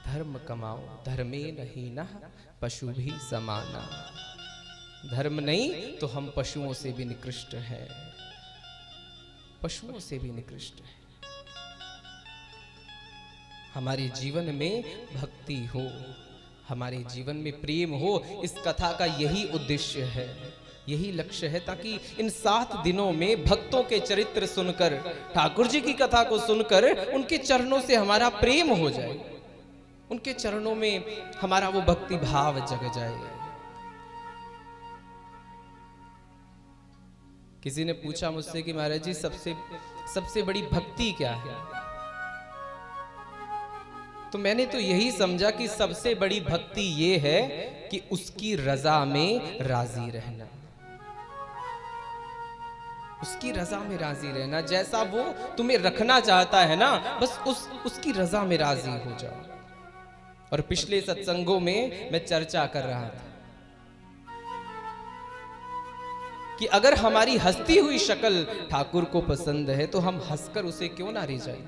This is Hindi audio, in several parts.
धर्म कमाओ धर्मे नहीं न पशु भी समाना। धर्म नहीं तो हम पशुओं से भी निकृष्ट हैं, पशुओं से भी निकृष्ट है। हमारे जीवन में भक्ति हो, हमारे जीवन में प्रेम हो, इस कथा का यही उद्देश्य है, यही लक्ष्य है, ताकि इन 7 दिनों में भक्तों के चरित्र सुनकर, ठाकुर जी की कथा को सुनकर उनके चरणों से हमारा प्रेम हो जाए, उनके चरणों में हमारा वो भक्ति भाव जग जाए। किसी ने पूछा मुझसे कि महाराज जी सबसे बड़ी भक्ति क्या है? तो मैंने तो यही समझा कि सबसे बड़ी भक्ति ये है कि उसकी रजा में राजी रहना, उसकी रजा में राजी रहना। जैसा वो तुम्हें रखना चाहता है ना, बस उसकी रजा में राजी हो जाओ। और पिछले सत्संगों में मैं चर्चा कर रहा था कि अगर हमारी हंसती हुई शक्ल ठाकुर को पसंद है तो हम हंसकर उसे क्यों ना रिझाएं।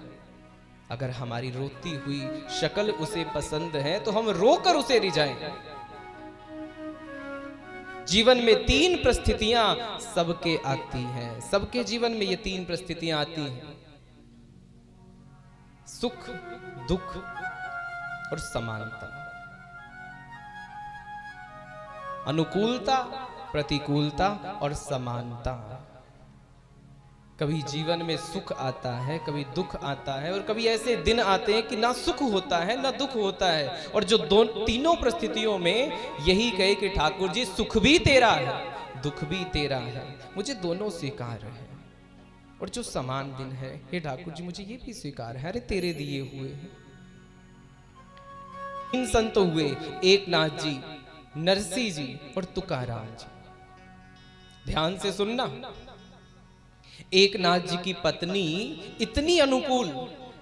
अगर हमारी रोती हुई शक्ल उसे पसंद है तो हम रोकर उसे रिझाएं। जीवन में 3 परिस्थितियां सबके आती हैं, सबके जीवन में ये 3 परिस्थितियां आती हैं, सुख, दुख और समानता, अनुकूलता, प्रतिकूलता और समानता। कभी जीवन में सुख आता है, कभी दुख आता है, और कभी ऐसे दिन आते हैं कि ना सुख होता है ना दुख होता है। और जो तीनों परिस्थितियों में यही कहे कि ठाकुर जी सुख भी तेरा है, दुख भी तेरा है, मुझे दोनों स्वीकार है। और जो समान दिन है, हे ठाकुर जी मुझे ये भी स्वीकार है, अरे तेरे दिए हुए हैं। 3 संत हुए, एकनाथ जी, नरसिंह जी और तुकाराम जी। ध्यान से सुनना। एकनाथ जी की पत्नी इतनी अनुकूल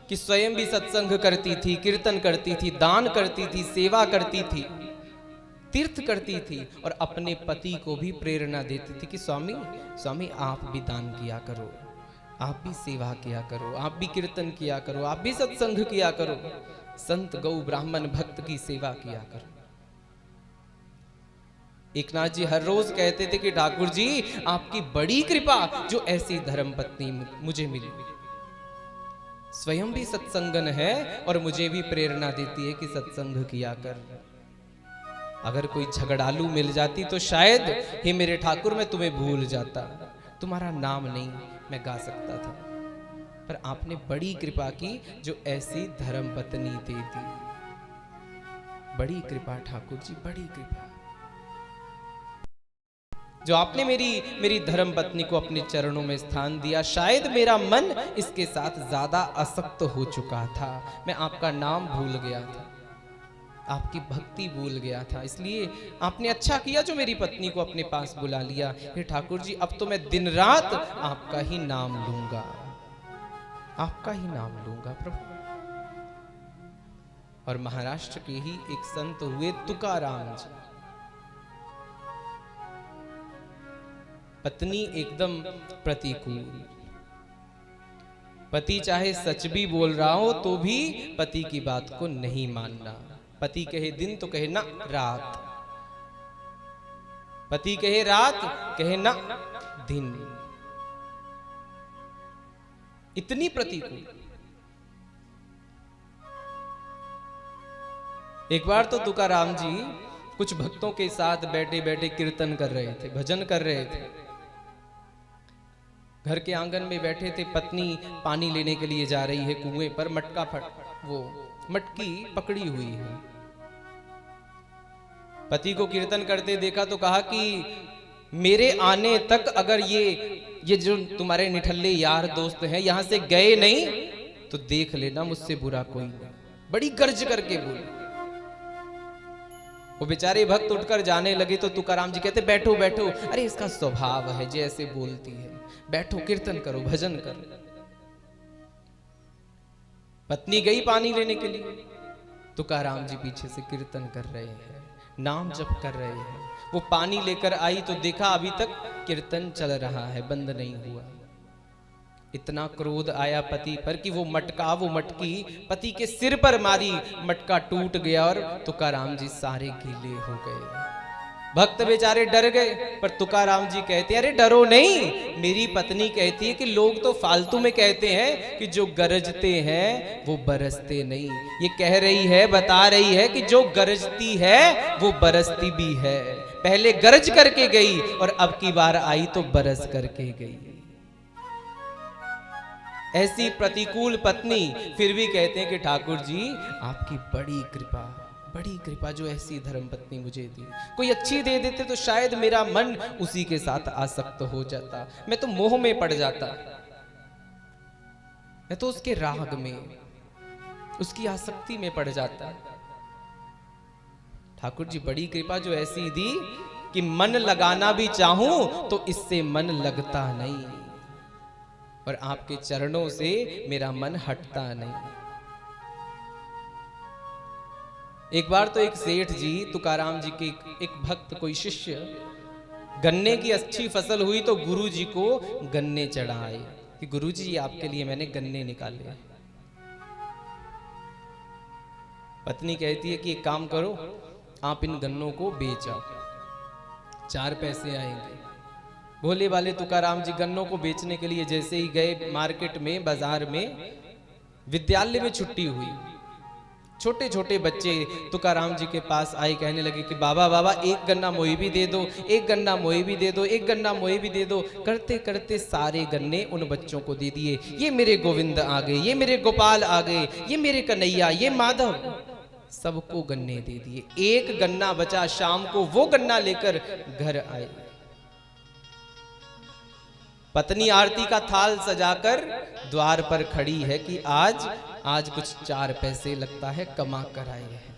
कि स्वयं भी सत्संग करती थी, कीर्तन करती थी, दान करती थी, सेवा करती थी, तीर्थ करती थी, और अपने पति को भी प्रेरणा देती थी कि स्वामी स्वामी आप भी दान किया करो, आप भी सेवा किया करो, आप भी कीर्तन किया करो, आप भी सत्संग किया करो, संत गौ ब्राह्मण भक्त की सेवा किया करो। एकनाथ जी हर रोज कहते थे कि ठाकुर जी आपकी बड़ी कृपा जो ऐसी धर्म पत्नी मुझे मिली। स्वयं भी सत्संगन है और मुझे भी प्रेरणा देती है कि सत्संग किया कर। अगर कोई झगड़ालू मिल जाती तो शायद हे मेरे ठाकुर मैं तुम्हें भूल जाता, तुम्हारा नाम नहीं मैं गा सकता था, पर आपने बड़ी कृपा की जो ऐसी धर्म पत्नी दे दी। बड़ी कृपा ठाकुर जी, बड़ी कृपा जो आपने मेरी धर्म पत्नी को अपने चरणों में स्थान दिया। शायद मेरा मन इसके साथ ज्यादा आसक्त हो चुका था, मैं आपका नाम भूल गया था, आपकी भक्ति भूल गया था, इसलिए आपने अच्छा किया जो मेरी पत्नी को अपने पास बुला लिया। हे ठाकुर जी अब तो मैं दिन रात आपका ही नाम लूंगा, आपका ही नाम लूंगा प्रभु। और महाराष्ट्र के ही एक संत हुए तुकाराम जी। पत्नी एकदम प्रतिकूल, पति चाहे सच भी बोल रहा हो तो भी पति की बात को नहीं मानना। पति कहे दिन तो कहे ना रात, पति कहे रात कहे ना दिन, इतनी प्रतिकूल। एक बार तो तुकाराम जी कुछ भक्तों के साथ बैठे बैठे कीर्तन कर रहे थे, भजन कर रहे थे। घर के आंगन में बैठे थे, पत्नी पानी लेने के लिए जा रही है कुएं पर, मटकी पकड़ी हुई है। पति को कीर्तन करते देखा तो कहा कि मेरे आने तक अगर ये जो तुम्हारे निठल्ले यार दोस्त हैं यहां से गए नहीं तो देख लेना मुझसे बुरा कोई नहीं। बड़ी गर्ज करके बोली। वो बेचारे भक्त उठकर जाने लगे तो तुकाराम जी कहते बैठो बैठो, अरे इसका स्वभाव है जैसे बोलती है, बैठो कीर्तन करो भजन करो। पत्नी गई पानी लेने के लिए, तुकाराम जी पीछे से कीर्तन कर रहे हैं, नाम जप कर रहे हैं। वो पानी लेकर आई तो देखा अभी तक कीर्तन चल रहा है, बंद नहीं हुआ। इतना क्रोध आया पति पर कि वो मटकी पति के सिर पर मारी, मटका टूट गया और तुकाराम जी सारे गीले हो गए। भक्त बेचारे डर गए, पर तुकाराम जी कहते हैं अरे डरो नहीं। मेरी पत्नी कहती है कि लोग तो फालतू में कहते हैं कि जो गरजते हैं वो बरसते नहीं। ये कह रही है, बता रही है कि जो गरजती है वो बरसती भी है। पहले गरज करके गई और अब की बार आई तो बरस करके गई। ऐसी प्रतिकूल पत्नी फिर भी कहते हैं कि ठाकुर जी आपकी बड़ी कृपा जो ऐसी धर्म पत्नी मुझे दी। कोई अच्छी दे देते तो शायद मेरा मन उसी के साथ आसक्त हो जाता, मैं तो मोह में पड़ जाता, मैं तो उसके राग में, उसकी आसक्ति में पड़ जाता। ठाकुर जी बड़ी कृपा जो ऐसी दी कि मन लगाना भी चाहूं तो इससे मन लगता नहीं, और आपके चरणों से मेरा मन हटता नहीं। एक बार तो एक सेठ जी, तुकाराम जी के एक भक्त, कोई शिष्य, गन्ने की अच्छी फसल हुई तो गुरु जी को गन्ने चढ़ाए कि गुरु जी आपके लिए मैंने गन्ने निकाले। पत्नी कहती है कि एक काम करो, आप इन गन्नों को बेच आओ, 4 पैसे आएंगे। भोले वाले तुकाराम जी गन्नों को बेचने के लिए जैसे ही गए मार्केट में, बाजार में, विद्यालय में छुट्टी हुई, छोटे छोटे बच्चे तुकाराम जी के पास आए, कहने लगे कि बाबा बाबा एक गन्ना मोई भी दे दो, एक गन्ना मोई भी दे दो, एक गन्ना मोई भी दे दो। करते करते सारे गन्ने उन बच्चों को दे दिए। ये मेरे गोविंद आ गए, ये मेरे गोपाल आ गए, ये मेरे कन्हैया, ये माधव, सबको गन्ने दे दिए। एक गन्ना बचा, शाम को वो गन्ना लेकर घर आए। पत्नी आरती का थाल सजाकर द्वार पर खड़ी है कि आज कुछ 4 पैसे लगता है कमा कर आए हैं।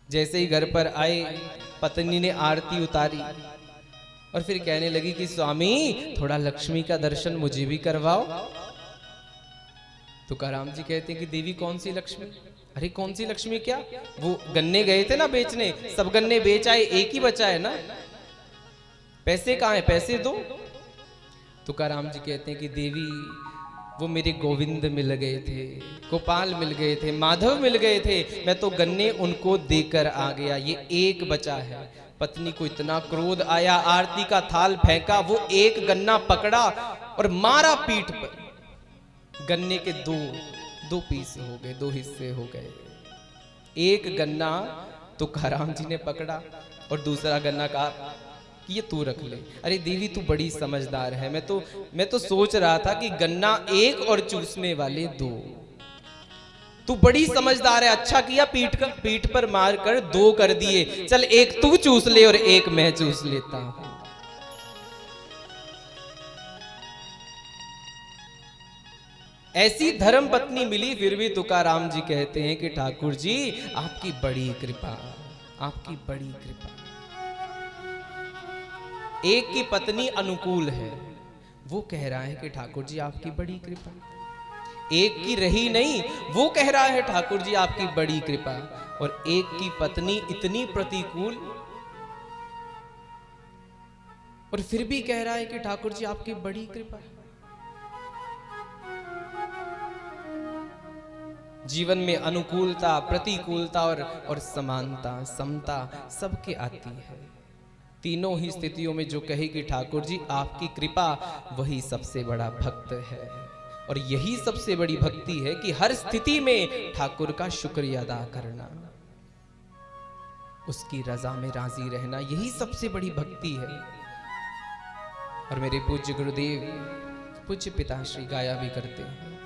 जैसे ही घर पर आए, पत्नी ने आरती उतारी और फिर कहने लगी कि स्वामी थोड़ा लक्ष्मी का दर्शन मुझे भी करवाओ। तुकाराम जी कहते हैं कि देवी कौन सी लक्ष्मी? अरे कौन सी लक्ष्मी क्या, वो गन्ने गए थे ना बेचने, सब गन्ने बेच आए, एक ही बचा है ना, पैसे कहाँ है, पैसे दो। तुकाराम जी कहते हैं कि देवी वो मेरे गोविंद मिल गए थे, गोपाल मिल गए थे, माधव मिल गए थे, मैं तो गन्ने उनको देकर आ गया, ये एक बचा है। पत्नी को इतना क्रोध आया, आरती का थाल फेंका, वो एक गन्ना पकड़ा और मारा पीठ पर। गन्ने के दो पीस हो गए, 2 हिस्से हो गए। एक गन्ना तुकाराम जी ने पकड़ा और दूसरा गन्ना कहा कि ये तू रख ले। अरे देवी तू बड़ी समझदार है, मैं तो सोच रहा था कि गन्ना एक और चूसने वाले 2, तू बड़ी समझदार है, अच्छा किया पीठ पर मार कर 2 कर दिए, चल एक तू चूस ले और एक मैं चूस लेता हूं। ऐसी धर्म पत्नी मिली, फिर भी तुकाराम जी कहते हैं कि ठाकुर जी आपकी बड़ी कृपा, आपकी बड़ी कृपा। एक की पत्नी अनुकूल है, वो कह रहा है कि ठाकुर जी आपकी बड़ी कृपा। एक की रही नहीं, वो कह रहा है ठाकुर जी आपकी बड़ी कृपा। और एक की पत्नी इतनी प्रतिकूल, और फिर भी कह रहा है कि ठाकुर जी आपकी बड़ी कृपा। जीवन में अनुकूलता, प्रतिकूलता और समानता, समता सबके आती है। तीनों ही स्थितियों में जो कहे कि ठाकुर जी आपकी कृपा, वही सबसे बड़ा भक्त है। और यही सबसे बड़ी भक्ति है कि हर स्थिति में ठाकुर का शुक्रिया अदा करना, उसकी रजा में राजी रहना, यही सबसे बड़ी भक्ति है। और मेरे पूज्य गुरुदेव, पूज्य पिताश्री गाया भी करते हैं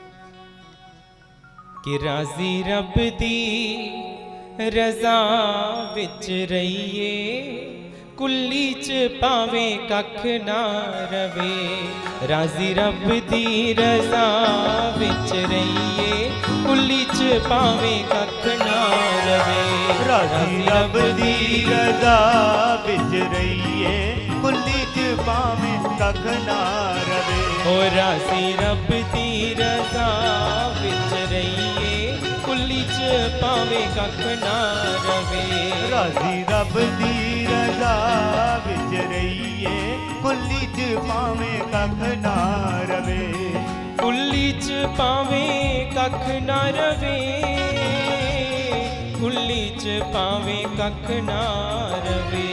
कि राजी रब दी रजा विच रहिए, कुल्ली च पावे कख ना रवे। राजी रब दी रजा विच रहिए, कुल्ली च पावे कख ना रवे। राजी रब दी रजा विच रहिए, कुल्ली च पावे कख ना रवे। ओ राजी रब दी रजा विच रहिए, कुल्ली च पावे कख ना रवे। राजी रब दी रजा रजा विच रहिए कुली च पावे कख ना रवे कुल्ली च पावे कख ना रवे कुल्ली च पावे कख ना रवे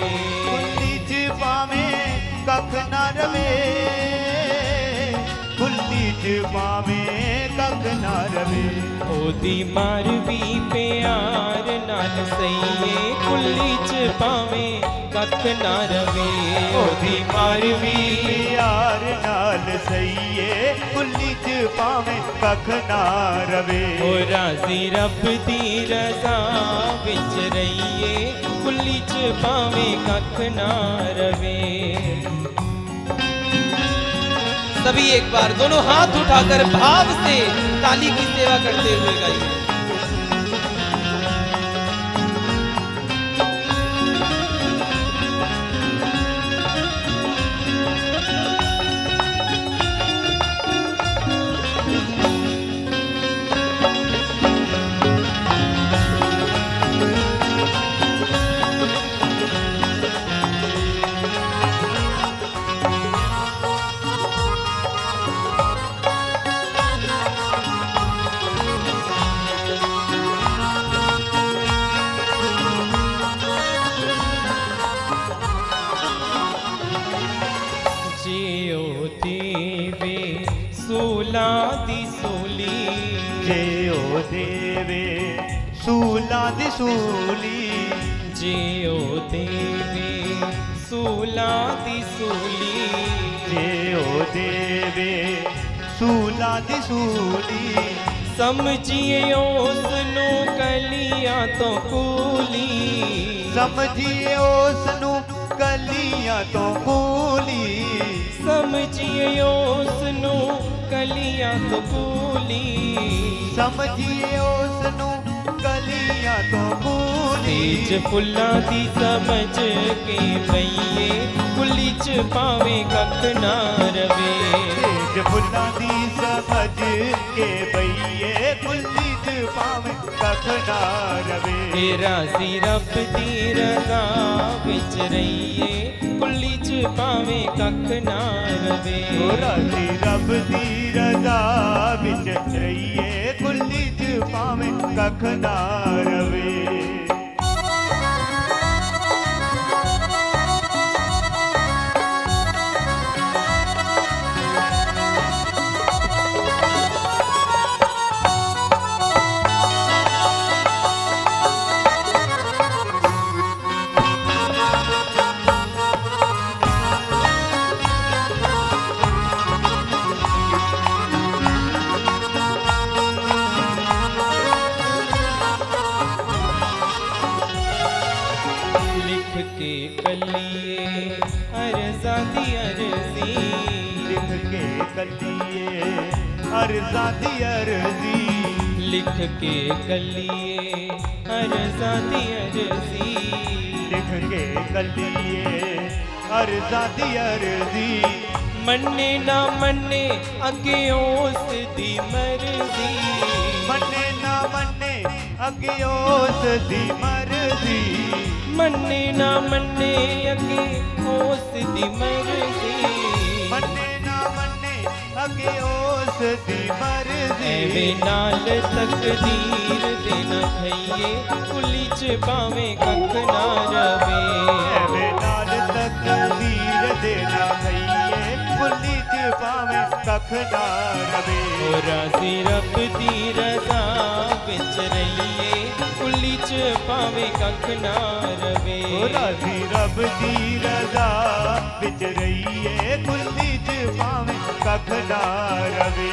कुली च पावे कख ना रवे कुली च पावे कख ना रवे ओदी मार भी प्यार नाल सईए कुल्ली च पावे कख ना रवे ओदी मार भी प्यार नाल सईए कुली च पावे कख ना रवे ओ राजी रब दी रजा विच रहिए कुल्ली च पावे कख ना रवे। सभी एक बार दोनों हाथ उठाकर भाव से ताली की सेवा करते हुए गाइए। सूला दी सूली जे ओ देवे सूला दी सूली जे ओ देवे सूला दी सूली जे ओ देवे सूला दी सूली समझिए उसनु कलियां तो कूली समझिए उसनु कलियां तो कूली समझिए उसनु कलियां तो कूली समझिए उसनु कलियां तो कूली तेज फुल्लां दी समझ के पईए कुली च पावे कख ना रवे तेज फुल्लां दी समझ के पईए कुली च पावे कख ना रवे ए राजी रब दी रजा विच रहिए कुली च पावे कख ना रवे ओ राजी रब दी रजा विच रहिए कुली च पावे कख ना रवे के कलिए अर्ज़ा दी अर्ज़ी लिख के कलिए अर्ज़ा दी अर्ज़ी लिख के कलिए अर्ज़ा दी अर्ज़ी लिख के कलिए अर्ज़ा दी अर्ज़ी मन्ने ना मन्ने अगे उस दी मर्जी मन्ने ना मन्ने अगे उस दी मर्जी मन्ने ना मन्ने अगे उस दी मर्जी मन्ने ना मन्ने अगे उस दी मर्जी एवे नाल तकदीर देना खइए कुली च पावे कख ना रवे एवे नाल तकदीर देना खइए कुली च पावे कख ना रवे ओ राजी रब दी रजा विच रहिए कुली च पावे कख ना रवे ओ राजी रब दी रजा विच रहिए कुली च पावे कख ना रवे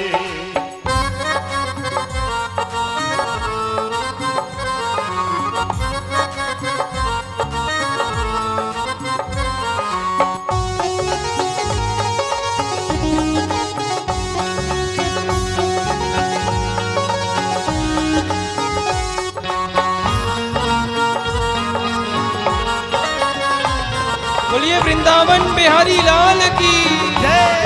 बोलिए वृंदावन बिहारी लाल की जय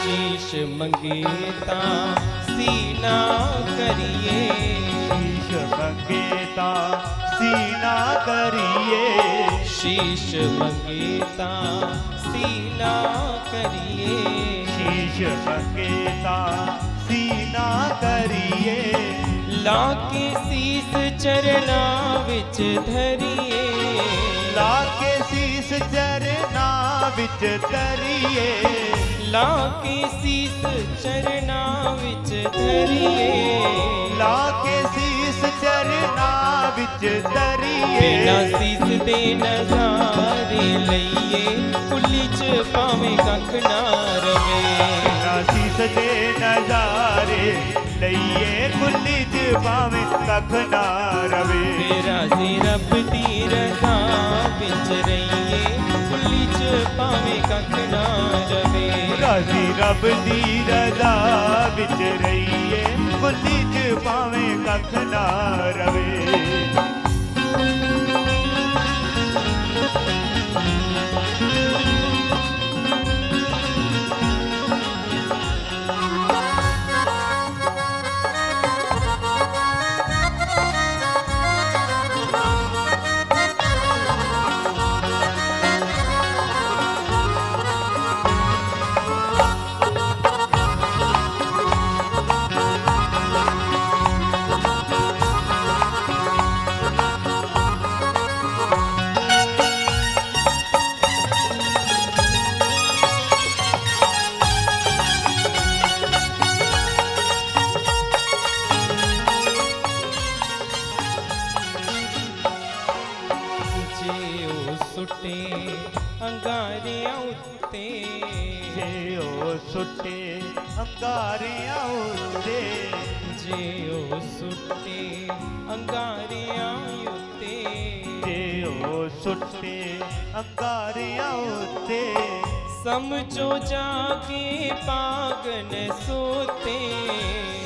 शीश मंगेता सीना करिए, शीश मंगेता सीना करिए, शीश मंगेता सीना करिए, शीश मंगेता सीना करिए, लाके शीस चरना विच धरिए, लाके शीस चरना विच धरिए, लाके शीस चरना विच धरिए, लाके शीस चरना विच धरिए, बिना शीस दे नज़ारे लईए, कुली च भावें कख ना रवे, बिना शीस दे नज़ारे लईए, कुली च भावें कख ना रवे, राज़ी रब दी रज़ा विच रहिए, कुली च भावें कख ना रवे, राज़ी रब दी रज़ा विच रहिए, कुली च भावें कख ना रवे। सुटे अंगारियां उत्ते, जे ओ सुटे अंगारियां उत्ते, जे ओ सुटे अंगारियां उत्ते, जे ओ सुटे अंगारियां उत्ते, समझो जागे पागन सोते,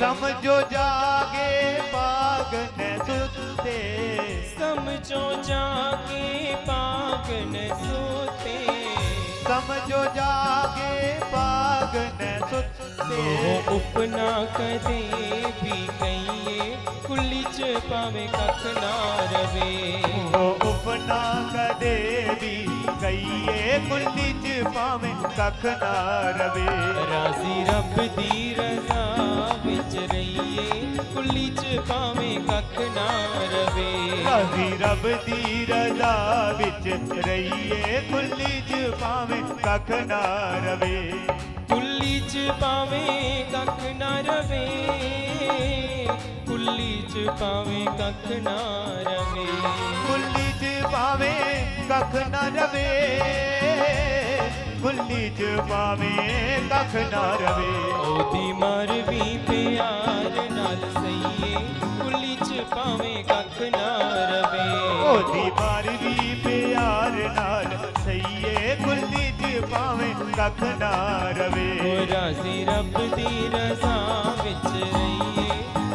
समझो जागे पागन सुते, समझो जागे पागन सोते, समझो जागे पागन सुते, वो उपना कदे भी कहिए, कुली च पावे कख ना रवे, वो उपना कदे भी कहिए, कुली च पावे कख ना रवे, राज़ी रब दी रज़ा विच रहिए, कुली च पावे कख ना रवे, राज़ी रब दी रज़ा विच रहिए, कुली च पावे कख ना रवे, कुली च पावे कख ना रवे, कुली च पावे कख ना रवे, कुली च पावे कख ना रवे, कुली च पावे कख ना रवे, ओदी मर भी प्यार नाल सईए, कुली च पावे कख ना रवे, ओदी मार भी प्यार नाल सईए, कुली च पावे कख ना रवे, ओ राज़ी रब दी रज़ा विच रहिए,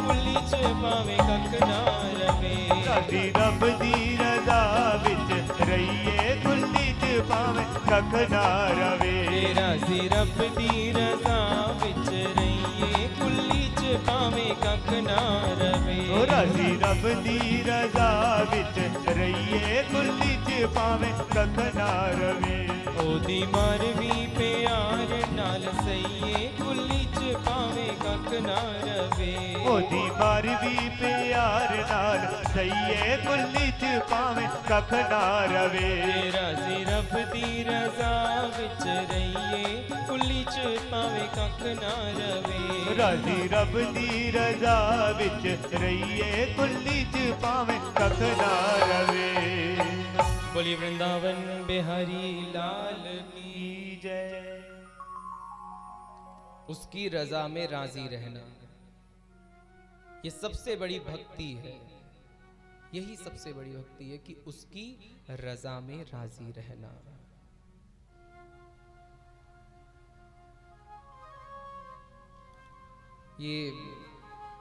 कुली च पावे कख ना रवे, राज़ी रब दी रज़ा विच रहिए, कुली च पावे कख ना रवे, राज़ी रब दी रज़ा विच रहिए, कुली च पावे कख ना रवे, ओ राज़ी रब दी रज़ा विच रहिए, कुली च पावे कख ना रवे, ओदी मर भी प्यार नाल सईए, कुली च पावे कख ना रवे, ओदी मार भी प्यार नाल सईए, कुली च पावे कख ना रवे, राज़ी रब दी रज़ा विच रहिए, कुली च पावे कख ना रवे, राज़ी रब दी रज़ा विच रहिए, कुली च पावे कख ना रवे। बोली वृंदावन बिहारी लाल की की जय। उसकी रजा में राजी रहना, ये सबसे बड़ी भक्ति है, यही सबसे बड़ी भक्ति है कि उसकी रजा में राजी रहना। ये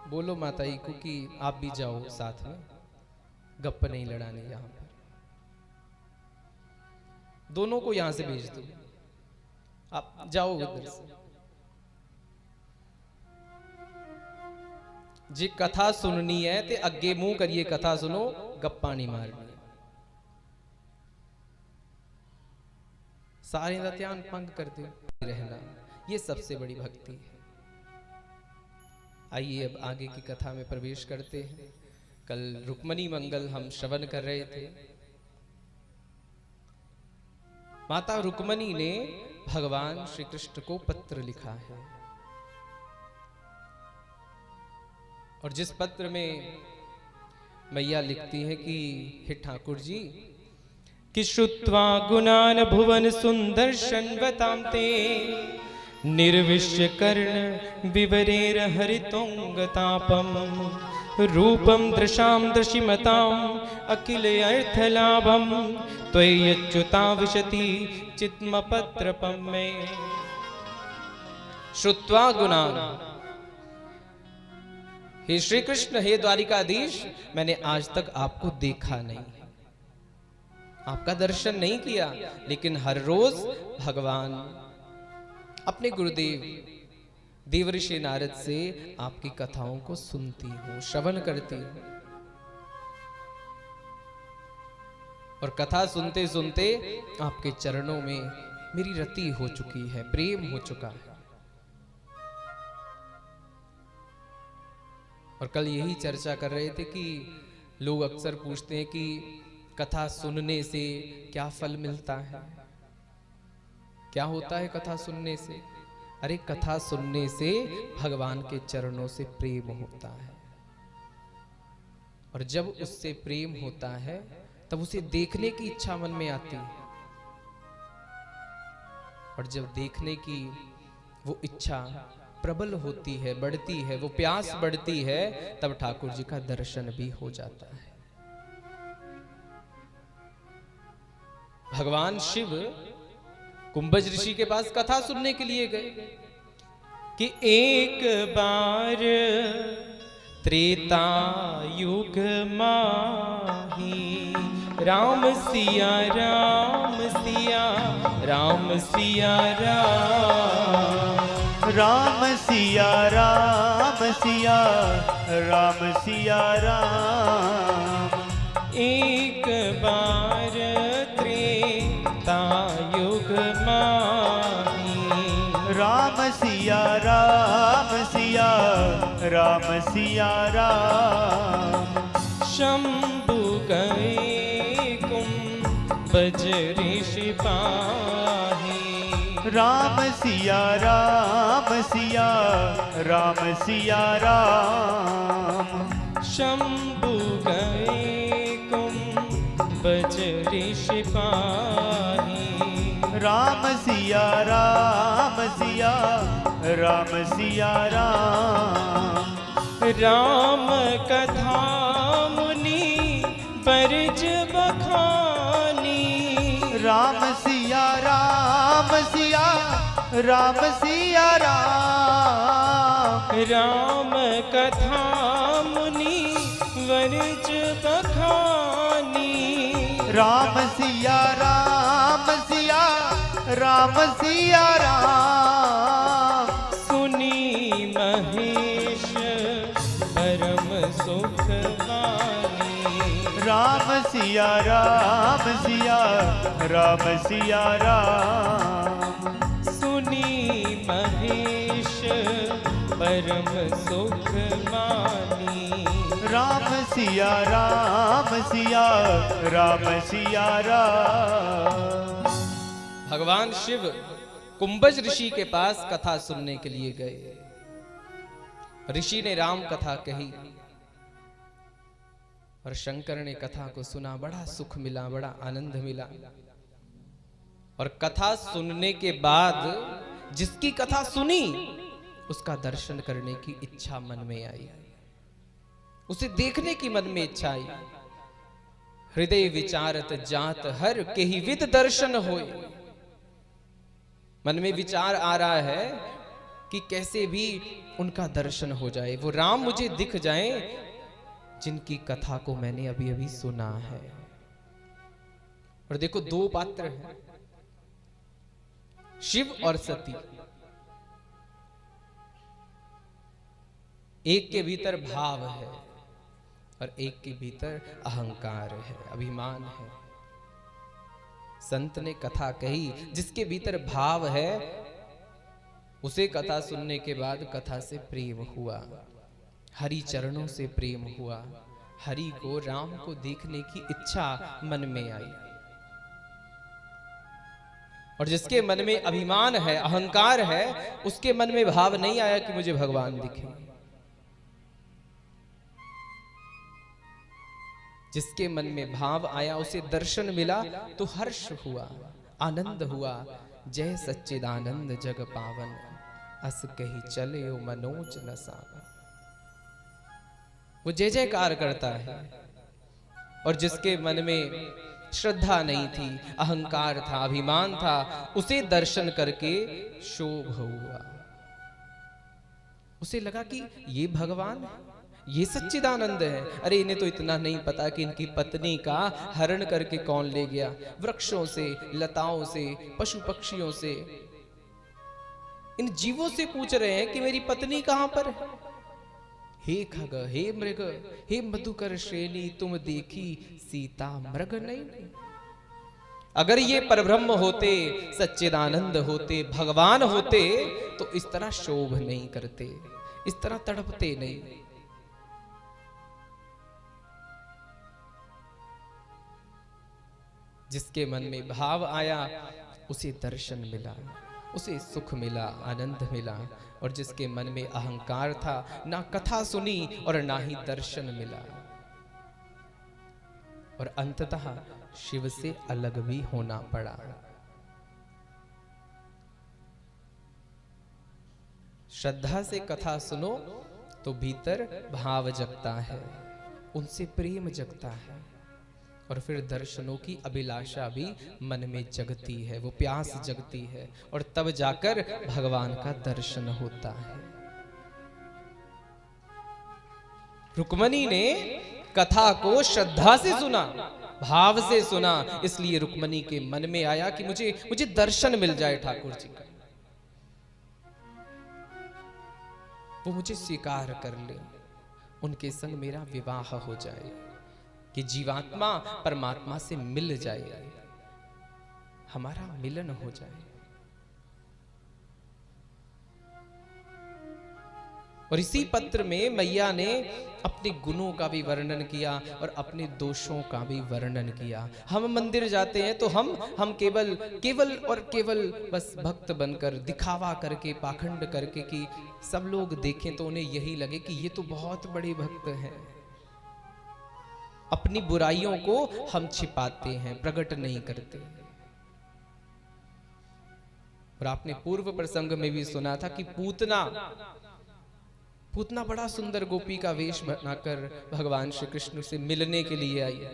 बोलो माताई को कि आप भी जाओ साथ में, गप्प नहीं लड़ाने यहां पर, दोनों को यहां से भेज दो, आप जाओ उधर से। जी कथा सुननी है ते अगे मुंह करिए कथा सुनो, गप्पा नहीं मारनी। सारे का ध्यान भंग करते रहना, ये सबसे बड़ी भक्ति है। आइए अब आगे की कथा में प्रवेश करते हैं। कल रुक्मणी मंगल हम श्रवण कर रहे थे। माता रुक्मणी ने भगवान श्री कृष्ण को पत्र लिखा है, और जिस पत्र में मैया लिखती है कि हे ठाकुर जी, कि श्रुत्वा गुणान भुवन सुंदर्शन्वतां ते निर्विश्य कर्ण विवरेर हरितोंगतापम रूपम दृशाम दृशिमताम अखिल अर्थलाभम त्वय्यच्युता विशति चित्मपत्रपम में। श्रुत्वा गुणान, हे श्री कृष्ण, हे द्वारिकाधीश, मैंने आज तक आपको देखा नहीं, आपका दर्शन नहीं किया, लेकिन हर रोज भगवान अपने गुरुदेव देवर्षि नारद से आपकी कथाओं को सुनती हूं, श्रवण करती हूं। और कथा सुनते सुनते आपके चरणों में मेरी रति हो चुकी है, प्रेम हो चुका है। और कल यही चर्चा कर रहे थे कि लोग अक्सर पूछते हैं कि कथा सुनने से क्या फल मिलता है, क्या होता है कथा सुनने से। अरे कथा सुनने से भगवान के चरणों से प्रेम होता है, और जब उससे प्रेम होता है तब उसे देखने की इच्छा मन में आती है, और जब देखने की वो इच्छा प्रबल होती है, बढ़ती है, वो प्यास बढ़ती है, तब ठाकुर जी का दर्शन भी हो जाता है। भगवान शिव कुंभज ऋषि के पास कथा सुनने के लिए गए कि एक बार त्रेता युग माही राम सिया राम सिया राम सिया राम राम सिया राम सिया राम सिया राम। एक बार त्रेता युग माही राम सिया राम सिया राम सिया राम। शंभु गए कुंभज ऋषि पाही राम सिया राम सिया राम सिया राम। शंभु गए कुंभज ऋषि पाही राम सिया राम सिया राम सिया राम। राम कथा मुनि बरज बखानी राम सिया राम सिया राम सिया राम। राम कथा मुनि बरज बखानी राम सिया राम सिया राम सिया राम। सुनी महेश परम सुख मानी राम सिया राम सिया राम सिया राम। सुनी महेश परम सुख मानी राम सिया राम सिया राम सिया राम। भगवान शिव कुंभज ऋषि के पास कथा सुनने के लिए गए। ऋषि ने राम कथा कही और शंकर ने कथा को सुना, बड़ा सुख मिला, बड़ा आनंद मिला। और कथा सुनने के बाद जिसकी कथा सुनी उसका दर्शन करने की इच्छा मन में आई, उसे देखने की मन में इच्छा आई। हृदय विचारत जात हर के ही विद दर्शन होए। मन में विचार आ रहा है कि कैसे भी उनका दर्शन हो जाए, वो राम मुझे दिख जाएं जिनकी कथा को मैंने अभी अभी सुना है। और देखो दो पात्र हैं, शिव और सती। एक के भीतर भाव है और एक के भीतर अहंकार है, अभिमान है। संत ने कथा कही, जिसके भीतर भाव है उसे कथा सुनने के बाद कथा से प्रेम हुआ, हरि चरणों से प्रेम हुआ, हरि को, राम को देखने की इच्छा मन में आई। और जिसके मन में अभिमान है, अहंकार है, उसके मन में भाव नहीं आया कि मुझे भगवान दिखे। जिसके मन में भाव आया, उसे दर्शन मिला तो हर्ष हुआ, आनंद हुआ। जय सच्चिदानंद जग पावन, अस कही चले ओ मनोज न सावन। वो जय जयकार करता है। और जिसके मन में श्रद्धा नहीं थी, अहंकार था, अभिमान था, उसे दर्शन करके शोभ हुआ। उसे लगा कि ये भगवान है, ये सच्चिदानंद है। अरे इन्हें तो इतना नहीं पता कि इनकी पत्नी का हरण करके कौन ले गया। वृक्षों से, लताओं से, पशु पक्षियों से, इन जीवों से पूछ रहे हैं कि मेरी पत्नी कहां पर है। हे खग, हे मृग, हे मधुकर श्रेणी, तुम देखी सीता मृग नहीं। अगर ये परब्रह्म होते, सच्चिदानंद होते, भगवान होते, तो इस तरह शोभ नहीं करते, इस तरह तड़पते नहीं। जिसके मन में भाव आया, उसे दर्शन मिला, उसे सुख मिला, आनंद मिला। और जिसके मन में अहंकार था, ना कथा सुनी और ना ही दर्शन मिला, और अंततः शिव से अलग भी होना पड़ा। श्रद्धा से कथा सुनो तो भीतर भाव जगता है, उनसे प्रेम जगता है, और फिर दर्शनों की अभिलाषा भी मन में जगती है, वो प्यास जगती है, और तब जाकर भगवान का दर्शन होता है। रुक्मणी ने कथा को श्रद्धा से सुना, भाव से सुना, इसलिए रुक्मणी के मन में आया कि मुझे दर्शन मिल जाए ठाकुर जी का, वो मुझे स्वीकार कर ले, उनके संग मेरा विवाह हो जाए, कि जीवात्मा परमात्मा से मिल जाए, हमारा मिलन हो जाए। और इसी पत्र में मैया ने अपने गुणों का भी वर्णन किया और अपने दोषों का भी वर्णन किया। हम मंदिर जाते हैं तो हम केवल बस भक्त बनकर, दिखावा करके, पाखंड करके कि सब लोग देखें तो उन्हें यही लगे कि ये तो बहुत बड़े भक्त हैं। अपनी बुराइयों को हम छिपाते हैं, प्रकट नहीं करते। और आपने पूर्व प्रसंग में भी सुना था कि पूतना बड़ा सुंदर गोपी का वेश बनाकर भगवान श्री कृष्ण से मिलने के लिए आई,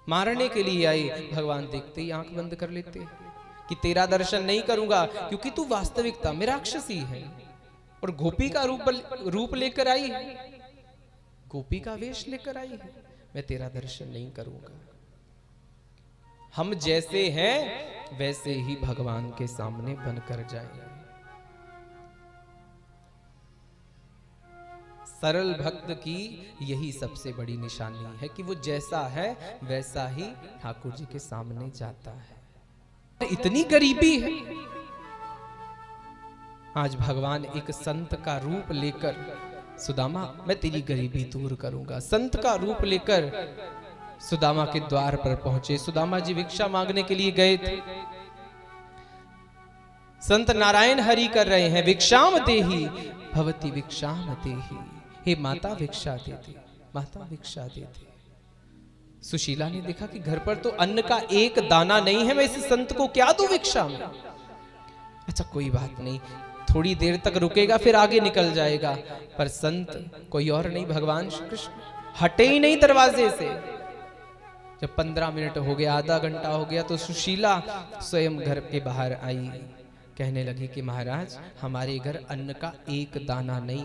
मारने के लिए आई। भगवान देखते ही आंख बंद कर लेते कि तेरा दर्शन नहीं करूंगा, क्योंकि तू वास्तविकता में राक्षसी है और गोपी का रूप लेकर आई है, गोपी का वेश लेकर आई है, मैं तेरा दर्शन नहीं करूंगा। हम जैसे हैं वैसे ही भगवान के सामने बनकर जाएंगे। सरल भक्त की यही सबसे बड़ी निशानी है कि वो जैसा है वैसा ही ठाकुर जी के सामने जाता है। इतनी गरीबी है, आज भगवान एक संत का रूप लेकर, सुदामा मैं तेरी गरीबी दूर करूंगा, संत का रूप लेकर सुदामा के द्वार पर पहुंचे। सुदामा जी भिक्षा मांगने के लिए गए थे। संत नारायण हरि कर रहे हैं, भिक्षाम देहि भवती भिक्षाम देहि, हे माता भिक्षा दे दे, माता भिक्षा दे दे। सुशीला ने देखा कि घर पर तो अन्न का एक दाना नहीं है, मैं इस संत को क्या दूं भिक्षा में। अच्छा कोई बात नहीं, थोड़ी देर तक रुकेगा फिर आगे निकल जाएगा। पर संत कोई और नहीं, भगवान श्री कृष्ण हटे ही नहीं दरवाजे से। जब 15 मिनट हो गया, आधा घंटा हो गया, तो सुशीला स्वयं घर के बाहर आई, कहने लगी कि महाराज हमारे घर अन्न का एक दाना नहीं